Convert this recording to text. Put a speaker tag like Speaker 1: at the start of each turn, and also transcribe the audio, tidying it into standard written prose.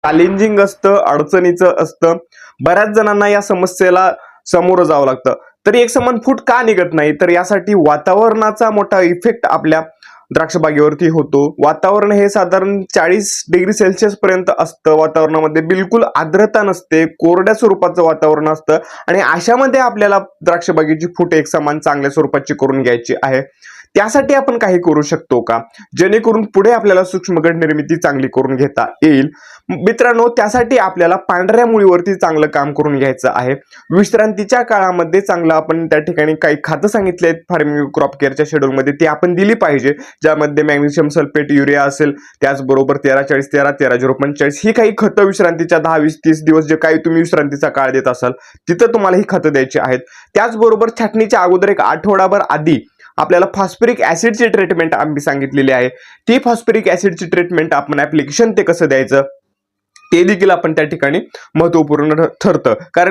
Speaker 1: Challenging असतं, अडचणीचं असतं. बऱ्याच जणांना या समस्येला समोर जावं लागतं. तरी एकसमान फूट का निघत नाही, तर यासाठी वातावरणाचा मोठा इफेक्ट आपल्या द्राक्षबागेवरती होतो. वातावरण हे साधारण 40 डिग्री सेल्सिअस पर्यंत असतं. वातावरणामध्ये बिलकुल आर्द्रता नसते, कोरड्या स्वरूपाचं वातावरण असतं आणि अशामध्ये आपल्याला द्राक्षबागेची फूट एकसमान चांगल्या स्वरूपाची करून घ्यायची आहे. त्यासाठी आपण काही करू शकतो का, जेणेकरून पुढे आपल्याला सूक्ष्मगट निर्मिती चांगली करून घेता येईल? मित्रांनो, त्यासाठी आपल्याला पांढऱ्या मुळीवरती चांगलं काम करून घ्यायचं आहे. विश्रांतीच्या काळामध्ये चांगलं आपण त्या ठिकाणी काही खातं सांगितले आहेत फार्मिंग क्रॉप केअरच्या शेड्यूलमध्ये, ती आपण दिली पाहिजे, ज्यामध्ये मॅग्नेशियम सल्फेट, युरिया असेल, त्याचबरोबर 13-40-13, 13-0-45 ही काही खतं विश्रांतीच्या 10-20-30 दिवस जे काही तुम्ही विश्रांतीचा काळ देत असाल तिथं तुम्हाला ही खतं द्यायची आहेत. त्याचबरोबर छाटणीच्या अगोदर एक आठवडाभर आधी आपल्याला फॉस्फरिक ऍसिडची ट्रीटमेंट आम्ही सांगितलेली आहे. ती फॉस्फरिक ऍसिडची ट्रीटमेंट आपण ऍप्लिकेशन ते कसं द्यायचं ते देखील आपण त्या ठिकाणी महत्वपूर्ण ठरतं. कारण